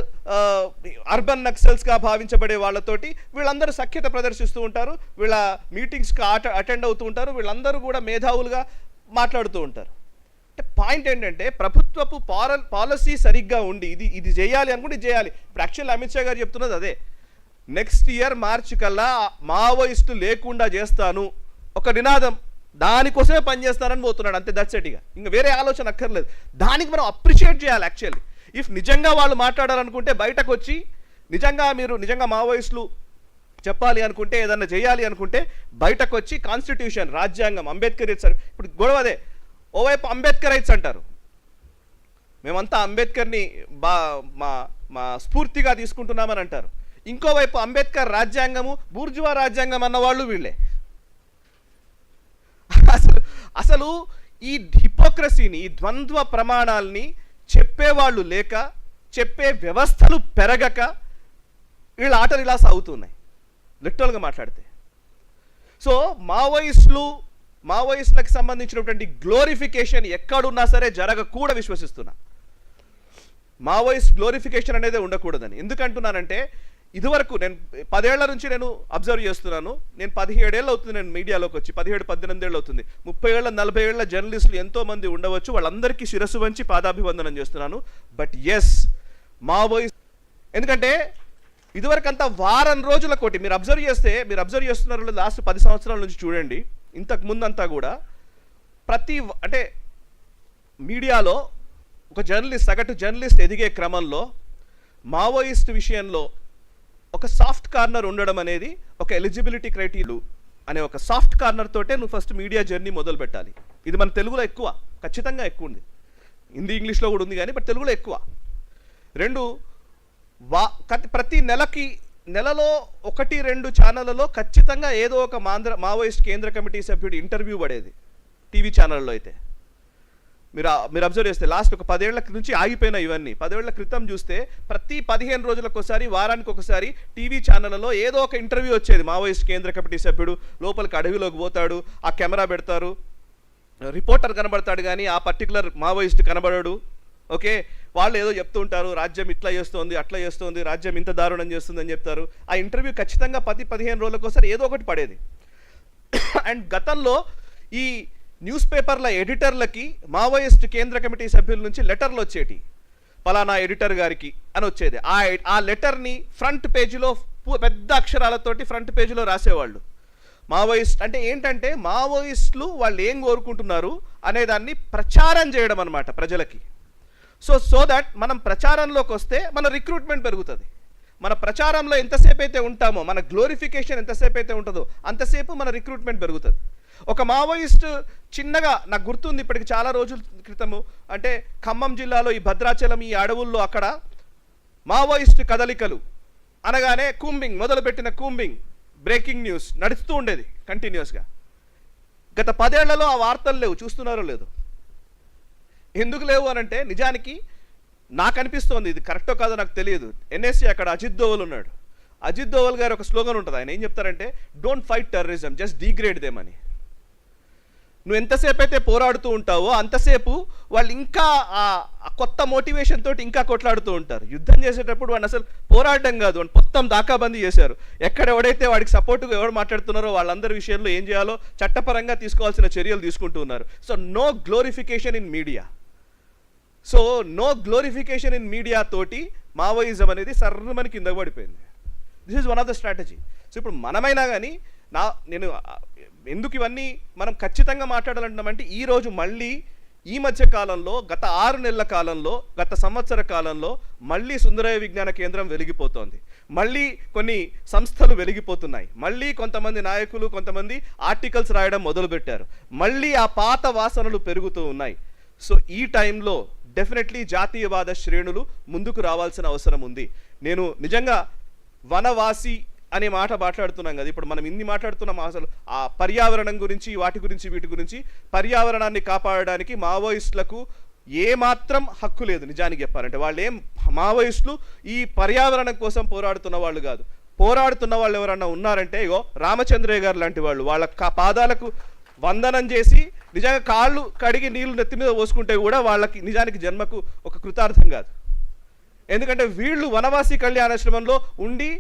అర్బన్ నక్సల్స్గా భావించబడే వాళ్ళతోటి వీళ్ళందరూ సఖ్యత ప్రదర్శిస్తూ ఉంటారు, వీళ్ళ మీటింగ్స్కి అటెండ్ అవుతూ ఉంటారు, వీళ్ళందరూ కూడా మేధావులుగా మాట్లాడుతూ ఉంటారు. అంటే పాయింట్ ఏంటంటే ప్రభుత్వపు పాలసీ సరిగ్గా ఉండి ఇది చేయాలి అనుకుంటే ఇది చేయాలి. ఇప్పుడు యాక్చువల్లీ అమిత్ షా గారు చెప్తున్నది అదే. నెక్స్ట్ ఇయర్ మార్చి కల్లా మావోయిస్టు లేకుండా చేస్తాను ఒక నినాదం, దానికోసమే పనిచేస్తానని పోతున్నాడు అంతే. That's it. ఇంకా వేరే ఆలోచన అక్కర్లేదు. దానికి మనం అప్రిషియేట్ చేయాలి. యాక్చువల్లీ ఇఫ్ నిజంగా వాళ్ళు మాట్లాడాలనుకుంటే బయటకు వచ్చి నిజంగా మావోయిస్టులు చెప్పాలి అనుకుంటే, ఏదన్నా చేయాలి అనుకుంటే బయటకు వచ్చి కాన్స్టిట్యూషన్, రాజ్యాంగం, అంబేద్కర్ రైట్స్. ఇప్పుడు గొడవ అదే, ఓవైపు అంబేద్కర్ రైట్స్ అంటారు, మేమంతా అంబేద్కర్ని మా స్ఫూర్తిగా తీసుకుంటున్నామని అంటారు. ఇంకోవైపు అంబేద్కర్ రాజ్యాంగము, బూర్జువా రాజ్యాంగం అన్న వాళ్ళు వీళ్ళే. అసలు ఈ హిపోక్రసీని, ఈ ద్వంద్వ ప్రమాణాలని చెప్పేవాళ్ళు లేక, చెప్పే వ్యవస్థలు పెరగక వీళ్ళ ఆటలు ఇలా సాగుతున్నాయి లిటరల్గా మాట్లాడితే. సో మావోయిస్టులకు సంబంధించినటువంటి గ్లోరిఫికేషన్ ఎక్కడున్నా సరే జరగకూడ విశ్వసిస్తున్నా. మావోయిస్ట్ గ్లోరిఫికేషన్ అనేది ఉండకూడదని. ఎందుకంటున్నానంటే ఇదివరకు నేను 10 ఏళ్ల నుంచి నేను అబ్జర్వ్ చేస్తున్నాను. నేను 17 ఏళ్ళు అవుతుంది నేను మీడియాలోకి వచ్చి, 17-18 ఏళ్ళు అవుతుంది. 30 ఏళ్ళ 40 ఏళ్ల జర్నలిస్టులు ఎంతోమంది ఉండవచ్చు, వాళ్ళందరికీ శిరస్సు వంచి పాదాభివందనం చేస్తున్నాను. బట్ ఎస్, మావోయిస్ట్, ఎందుకంటే ఇదివరకు అంతా వారం రోజుల కోటి మీరు అబ్జర్వ్ చేస్తున్నారు లాస్ట్ 10 సంవత్సరాల నుంచి చూడండి. ఇంతకు ముందంతా కూడా అంటే మీడియాలో ఒక సగటు జర్నలిస్ట్ ఎదిగే క్రమంలో మావోయిస్ట్ విషయంలో ఒక సాఫ్ట్ కార్నర్ ఉండడం అనేది ఒక ఎలిజిబిలిటీ క్రైటీరియా అనే ఒక సాఫ్ట్ కార్నర్ తోటే నువ్వు ఫస్ట్ మీడియా జర్నీ మొదలు పెట్టాలి. ఇది మన తెలుగులో ఎక్కువ, ఖచ్చితంగా ఎక్కువ ఉంది. హిందీ ఇంగ్లీష్లో కూడా ఉంది కానీ బట్ తెలుగులో ఎక్కువ. 2, ప్రతి నెలలో 1-2 ఛానళ్లలో ఖచ్చితంగా ఏదో ఒక మావోయిస్ట్ కేంద్ర కమిటీ సభ్యుడి ఇంటర్వ్యూ పడేది టీవీ ఛానల్లో. అయితే మీరు అబ్జర్వ్ చేస్తే లాస్ట్ ఒక 10 ఏళ్ల నుంచి ఆగిపోయిన ఇవన్నీ. 10 ఏళ్ల క్రితం చూస్తే ప్రతి 15 రోజులకు ఒకసారి, వారానికి ఒకసారి టీవీ ఛానళ్లలో ఏదో ఒక ఇంటర్వ్యూ వచ్చేది. మావోయిస్ట్ కేంద్ర కమిటీ సభ్యుడు లోపలికి అడవిలోకి పోతాడు, ఆ కెమెరా పెడతారు, రిపోర్టర్ కనబడతాడు కానీ ఆ పర్టికులర్ మావోయిస్ట్ కనబడడు. ఓకే, వాళ్ళు ఏదో చెప్తూ ఉంటారు, రాజ్యం ఇట్లా చేస్తోంది, అట్లా చేస్తోంది, రాజ్యం ఇంత దారుణం చేస్తుంది అని చెప్తారు. ఆ ఇంటర్వ్యూ ఖచ్చితంగా 10-15 రోజులకు ఒకసారి ఏదో ఒకటి పడేది. అండ్ గతంలో ఈ న్యూస్ పేపర్ల ఎడిటర్లకి మావోయిస్ట్ కేంద్ర కమిటీ సభ్యుల నుంచి లెటర్లు వచ్చేటి, పలానా ఎడిటర్ గారికి అని వచ్చేది. ఆ లెటర్ని ఫ్రంట్ పేజీలో పెద్ద అక్షరాలతోటి ఫ్రంట్ పేజీలో రాసేవాళ్ళు. మావోయిస్ట్ అంటే ఏంటంటే మావోయిస్టులు వాళ్ళు ఏం కోరుకుంటున్నారు అనేదాన్ని ప్రచారం చేయడం అన్నమాట ప్రజలకి. సో దట్ మనం ప్రచారంలోకి వస్తే మన రిక్రూట్మెంట్ పెరుగుతుంది. మన ప్రచారంలో ఎంతసేపు అయితే ఉంటామో, మన గ్లోరిఫికేషన్ ఎంతసేపు అయితే ఉంటుందో అంతసేపు మన రిక్రూట్మెంట్ పెరుగుతుంది. ఒక మావోయిస్ట్ చిన్నగా నాకు గుర్తుంది ఇప్పటికి చాలా రోజుల క్రితము, అంటే ఖమ్మం జిల్లాలో ఈ భద్రాచలం ఈ అడవుల్లో అక్కడ మావోయిస్ట్ కదలికలు అనగానే మొదలుపెట్టిన బ్రేకింగ్ న్యూస్ నడుస్తూ ఉండేది కంటిన్యూస్గా. గత 10 ఏళ్లలో ఆ వార్తలు లేవు, చూస్తున్నారో లేదు. ఎందుకు లేవు అనంటే నిజానికి నాకు అనిపిస్తోంది, ఇది కరెక్టో కాదో నాకు తెలియదు. ఎన్ఎస్సీ అక్కడ అజిత్ దోవల్ ఉన్నాడు. అజిత్ దోవల్ గారు ఒక స్లోగన్ ఉంటుంది, ఆయన ఏం చెప్తారంటే don't fight terrorism, just degrade them అని. నువ్వు ఎంతసేపు అయితే పోరాడుతూ ఉంటావో అంతసేపు వాళ్ళు ఇంకా ఆ కొత్త మోటివేషన్ తోటి ఇంకా కొట్లాడుతూ ఉంటారు. యుద్ధం చేసేటప్పుడు వాడిని అసలు పోరాడడం కాదు, వాడిని మొత్తం దాకాబందీ చేశారు. ఎవడైతే వాడికి సపోర్టుగా ఎవరు మాట్లాడుతున్నారో వాళ్ళందరి విషయంలో ఏం చేయాలో చట్టపరంగా తీసుకోవాల్సిన చర్యలు తీసుకుంటూ ఉన్నారు. So no glorification in media తోటి మావోయిజం అనేది సర్రమని కింద పడిపోయింది. This is one of the strategy. So ఇప్పుడు మనమైనా కానీ నేను ఎందుకు ఇవన్నీ మనం ఖచ్చితంగా మాట్లాడాలంటున్నామంటే ఈరోజు మళ్ళీ ఈ మధ్య కాలంలో గత 6 నెలల కాలంలో, గత సంవత్సర కాలంలో మళ్ళీ సుందరయ్య విజ్ఞాన కేంద్రం వెలిగిపోతోంది. మళ్ళీ కొన్ని సంస్థలు వెలిగిపోతున్నాయి. మళ్ళీ కొంతమంది నాయకులు కొంతమంది ఆర్టికల్స్ రాయడం మొదలుపెట్టారు. మళ్ళీ ఆ పాత వాసనలు పెరుగుతూ ఉన్నాయి. సో ఈ టైంలో డెఫినెట్లీ జాతీయవాద శ్రేణులు ముందుకు రావాల్సిన అవసరం ఉంది. నేను నిజంగా వనవాసి అనే మాట మాట్లాడుతున్నాం కదా, ఇప్పుడు మనం ఇన్ని మాట్లాడుతున్నాం. అసలు ఆ పర్యావరణం గురించి, వీటి గురించి పర్యావరణాన్ని కాపాడడానికి మావోయిస్టులకు ఏమాత్రం హక్కు లేదు. నిజానికి చెప్పాలంటే మావోయిస్టులు ఈ పర్యావరణం కోసం పోరాడుతున్న వాళ్ళు కాదు. పోరాడుతున్న వాళ్ళు ఎవరన్నా ఉన్నారంటే ఇగో రామచంద్రయ్య గారు లాంటి వాళ్ళు. వాళ్ళ పాదాలకు వందనం చేసి నిజంగా కాళ్ళు కడిగి నీళ్లు నెత్తి మీద పోసుకుంటే కూడా వాళ్ళకి నిజానికి జన్మకు ఒక కృతార్థం కాదు. ఎందుకంటే వీళ్ళు వనవాసి కళ్యాణాశ్రమంలో ఉండి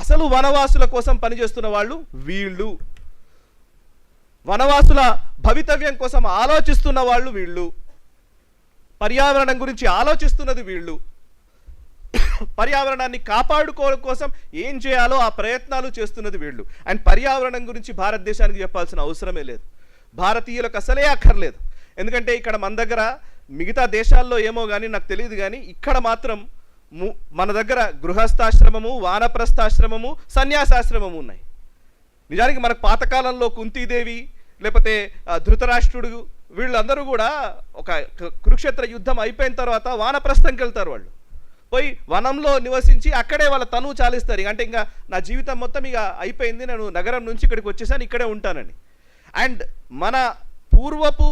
అసలు వనవాసుల కోసం పనిచేస్తున్న వాళ్ళు వీళ్ళు. వనవాసుల భవితవ్యం కోసం ఆలోచిస్తున్న వాళ్ళు వీళ్ళు. పర్యావరణం గురించి ఆలోచిస్తున్నది వీళ్ళు. పర్యావరణాన్ని కాపాడుకోవడం కోసం ఏం చేయాలో ఆ ప్రయత్నాలు చేస్తున్నది వీళ్ళు. అండ్ పర్యావరణం గురించి భారతదేశానికి చెప్పాల్సిన అవసరమే లేదు, భారతీయులకు అసలే అక్కర్లేదు. ఎందుకంటే ఇక్కడ మన దగ్గర మిగతా దేశాల్లో ఏమో కానీ నాకు తెలియదు కానీ ఇక్కడ మాత్రం మన దగ్గర గృహస్థాశ్రమము, వానప్రస్థాశ్రమము, సన్యాసాశ్రమము ఉన్నాయి. నిజానికి మనకు పాతకాలంలో కుంతీదేవి లేకపోతే ధృతరాష్ట్రుడు వీళ్ళందరూ కూడా ఒక కురుక్షేత్ర యుద్ధం అయిపోయిన తర్వాత వానప్రస్థంకి వెళ్తారు. వాళ్ళు పోయి వనంలో నివసించి అక్కడే వాళ్ళ తనువు చాలిస్తారు. అంటే ఇంకా నా జీవితం మొత్తం ఇక అయిపోయింది, నేను నగరం నుంచి ఇక్కడికి వచ్చేసాను, ఇక్కడే ఉంటానని. అండ్ మన పూర్వపు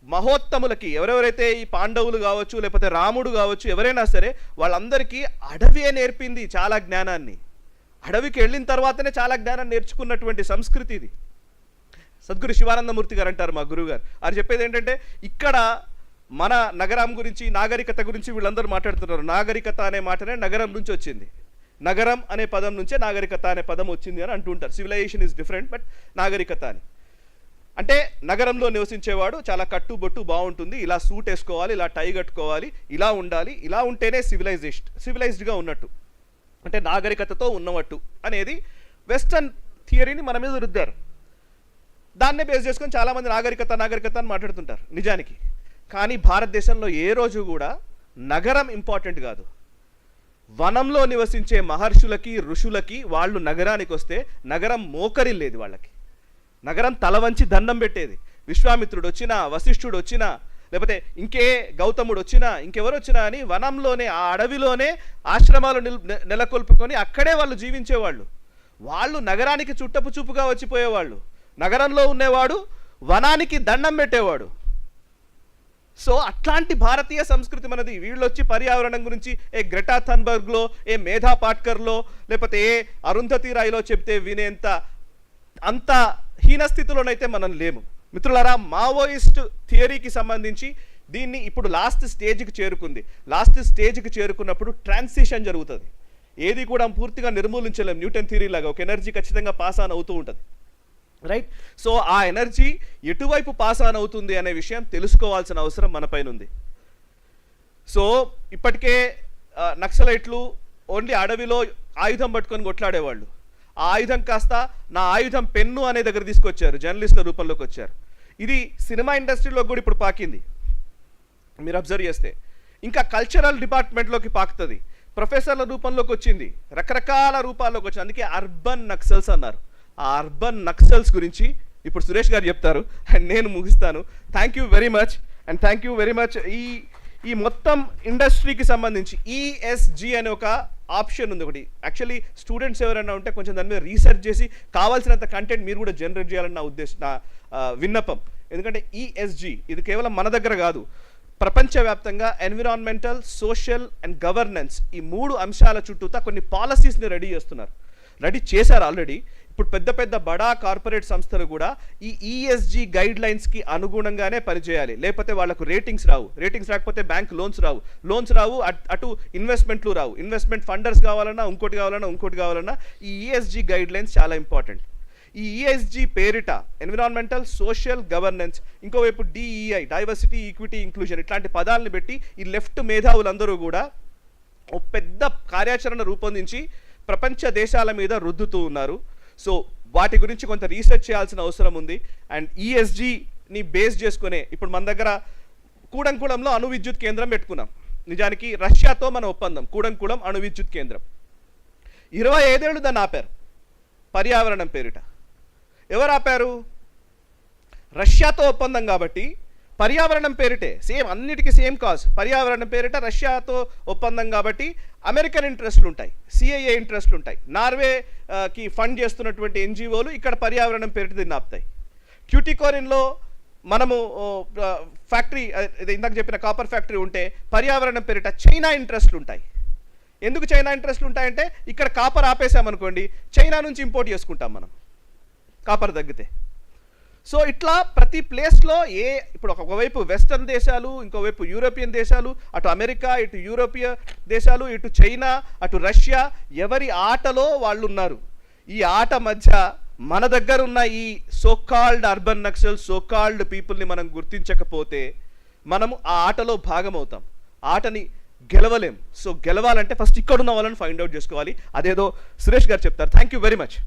మహోత్తములకి, ఎవరెవరైతే ఈ పాండవులు కావచ్చు, లేకపోతే రాముడు కావచ్చు, ఎవరైనా సరే వాళ్ళందరికీ అడవియే నేర్పింది చాలా జ్ఞానాన్ని. అడవికి వెళ్ళిన తర్వాతనే చాలా జ్ఞానాన్ని నేర్చుకున్నటువంటి సంస్కృతి ఇది. సద్గురు శివానందమూర్తి గారు అంటారు, మా గురువు గారు, అది చెప్పేది ఏంటంటే, ఇక్కడ మన నగరం గురించి, నాగరికత గురించి వీళ్ళందరూ మాట్లాడుతున్నారు. నాగరికత అనే మాటనే నగరం నుంచి వచ్చింది. నగరం అనే పదం నుంచే నాగరికత అనే పదం వచ్చింది అని అంటుంటారు. సివిలైజేషన్ ఈజ్ డిఫరెంట్, బట్ నాగరికత అని అంటే నగరంలో నివసించేవాడు చాలా కట్టుబొట్టు బాగుంటుంది, ఇలా సూట్ వేసుకోవాలి, ఇలా టై కట్టుకోవాలి, ఇలా ఉండాలి, ఇలా ఉంటేనే సివిలైజ్డ్గా ఉన్నట్టు, అంటే నాగరికతతో ఉన్నట్టు అనేది వెస్టర్న్ థియరీని మన మీద రుద్దారు. దాన్నే బేస్ చేసుకొని చాలామంది నాగరికత అని మాట్లాడుతుంటారు నిజానికి. కానీ భారతదేశంలో ఏ రోజు కూడా నగరం ఇంపార్టెంట్ కాదు. వనంలో నివసించే మహర్షులకి, ఋషులకి వాళ్ళు నగరానికి వస్తే నగరం మోకరిల్లేది వాళ్ళకి. నగరం తల వంచి దండం పెట్టేది. విశ్వామిత్రుడు వచ్చినా, వశిష్ఠుడు వచ్చినా, లేకపోతే ఇంకే గౌతముడు వచ్చినా, ఇంకెవరు వచ్చినా అని వనంలోనే, ఆ అడవిలోనే ఆశ్రమాలు నెలకొల్పుకొని అక్కడే వాళ్ళు జీవించేవాళ్ళు. వాళ్ళు నగరానికి చుట్టపు చూపుగా వచ్చిపోయేవాళ్ళు. నగరంలో ఉండేవాడు వనానికి దండం పెట్టేవాడు. సో అట్లాంటి భారతీయ సంస్కృతి మనది. వీళ్ళు వచ్చి పర్యావరణం గురించి గ్రెటా థన్బర్గ్లో, మేధా పాట్కర్లో, లేకపోతే అరుంధతి రాయ్లో చెప్తే వినేంత అంత హీనస్థితిలోనైతే మనం లేము. మిత్రులారా, మావోయిస్ట్ థియరీకి సంబంధించి దీన్ని ఇప్పుడు లాస్ట్ స్టేజ్కి చేరుకుంది. లాస్ట్ స్టేజ్కి చేరుకున్నప్పుడు ట్రాన్సిషన్ జరుగుతుంది. ఏది కూడా పూర్తిగా నిర్మూలించలేము. న్యూటన్ థియరీ లాగా ఒక ఎనర్జీ ఖచ్చితంగా పాస్ ఆన్ అవుతూ ఉంటుంది, రైట్? సో ఆ ఎనర్జీ ఎటువైపు పాస్ ఆన్ అవుతుంది అనే విషయం తెలుసుకోవాల్సిన అవసరం మన పైన ఉంది. సో ఇప్పటికే నక్సలైట్లు ఓన్లీ అడవిలో ఆయుధం పట్టుకొని కొట్లాడేవాళ్ళు. ఆ ఆయుధం కాస్త నా ఆయుధం పెన్ను అనే దగ్గర తీసుకొచ్చారు, జర్నలిస్టుల రూపంలోకి వచ్చారు. ఇది సినిమా ఇండస్ట్రీలో కూడా ఇప్పుడు పాకింది, మీరు అబ్జర్వ్ చేస్తే. ఇంకా కల్చరల్ డిపార్ట్మెంట్లోకి పాకుతుంది, ప్రొఫెసర్ల రూపంలోకి వచ్చింది, రకరకాల రూపాల్లోకి వచ్చింది. అందుకే అర్బన్ నక్సల్స్ అన్నారు. ఆ అర్బన్ నక్సల్స్ గురించి ఇప్పుడు సురేష్ గారు చెప్తారు అండ్ నేను ముగిస్తాను. Thank you very much and thank you very much. ఈ మొత్తం ఇండస్ట్రీకి సంబంధించి ఈఎస్జి అనే ఒక ఆప్షన్ ఉంది ఒకటి. యాక్చువల్లీ స్టూడెంట్స్ ఎవరైనా ఉంటే కొంచెం దాని మీద రీసెర్చ్ చేసి కావాల్సినంత కంటెంట్ మీరు కూడా జనరేట్ చేయాలని నా ఉద్దేశం, నా విన్నపం. ఎందుకంటే ఈఎస్జి ఇది కేవలం మన దగ్గర కాదు, ప్రపంచవ్యాప్తంగా ఎన్విరాన్మెంటల్, సోషల్ అండ్ గవర్నెన్స్ ఈ 3 అంశాల చుట్టూతా కొన్ని పాలసీస్ని రెడీ చేశారు ఆల్రెడీ. ఇప్పుడు పెద్ద పెద్ద బడా కార్పొరేట్ సంస్థలు కూడా ఈ ఈఎస్జి గైడ్ లైన్స్కి అనుగుణంగానే పనిచేయాలి, లేకపోతే వాళ్ళకు రేటింగ్స్ రాకపోతే బ్యాంక్ లోన్స్ రావు, అటు ఇన్వెస్ట్మెంట్లు రావు. ఇన్వెస్ట్మెంట్ ఫండర్స్ కావాలన్నా ఇంకోటి కావాలన్నా ఈ ఈఎస్జి గైడ్ లైన్స్ చాలా ఇంపార్టెంట్. ఈ ఈఎస్జి పేరిట ఎన్విరాన్మెంటల్, సోషల్, గవర్నెన్స్, ఇంకోవైపు డిఈఐ, డైవర్సిటీ, ఈక్విటీ, ఇంక్లూజన్ ఇట్లాంటి పదాలను పెట్టి ఈ లెఫ్ట్ మేధావులందరూ కూడా ఒక పెద్ద కార్యాచరణ రూపొందించి ప్రపంచ దేశాల మీద రుద్దుతూ ఉన్నారు. సో వాటి గురించి కొంత రీసెర్చ్ చేయాల్సిన అవసరం ఉంది. అండ్ ఈఎస్జిని బేస్ చేసుకునే ఇప్పుడు మన దగ్గర కూడంకుళంలో అణు విద్యుత్ కేంద్రం పెట్టుకున్నాం. నిజానికి రష్యాతో మన ఒప్పందం, కూడంకుళం అణు విద్యుత్ కేంద్రం. 25 ఏళ్ళు దాన్ని ఆపారు పర్యావరణం పేరిట. ఎవరు ఆపారు? రష్యాతో ఒప్పందం కాబట్టి పర్యావరణం పేరిటే, సేమ్ అన్నిటికీ సేమ్ కాజ్, పర్యావరణం పేరిట రష్యాతో ఒప్పందం కాబట్టి అమెరికన్ ఇంట్రెస్ట్లు ఉంటాయి, సిఐఏ ఇంట్రెస్ట్లు ఉంటాయి, నార్వేకి ఫండ్ చేస్తున్నటువంటి ఎన్జిఓలు ఇక్కడ పర్యావరణం పేరిట దీన్ని ఆపుతాయి. ట్యూటికోరిన్లో మనము ఫ్యాక్టరీ, ఇందాక చెప్పిన కాపర్ ఫ్యాక్టరీ ఉంటే పర్యావరణం పేరిట చైనా ఇంట్రెస్ట్లు ఉంటాయి. ఎందుకు చైనా ఇంట్రెస్ట్లు ఉంటాయంటే ఇక్కడ కాపర్ ఆపేసామనుకోండి, చైనా నుంచి ఇంపోర్ట్ చేసుకుంటాం మనం కాపర్ తగ్గితే. సో ఇట్లా ప్రతి ప్లేస్లో ఇప్పుడు ఒకవైపు వెస్టర్న్ దేశాలు, ఇంకోవైపు యూరోపియన్ దేశాలు, అటు అమెరికా, ఇటు యూరోపియా దేశాలు, ఇటు చైనా, అటు రష్యా, ఎవరి ఆటలో వాళ్ళు ఉన్నారు. ఈ ఆట మధ్య మన దగ్గర ఉన్న ఈ సోకాల్డ్ అర్బన్ నక్సల్, సోకాల్డ్ పీపుల్ని మనం గుర్తించకపోతే మనము ఆ ఆటలో భాగమవుతాం, ఆటని గెలవలేం. సో గెలవాలంటే ఫస్ట్ ఇక్కడున్న వాళ్ళని ఫైండ్ అవుట్ చేసుకోవాలి. అదేదో సురేష్ గారు చెప్తారు. Thank you very much.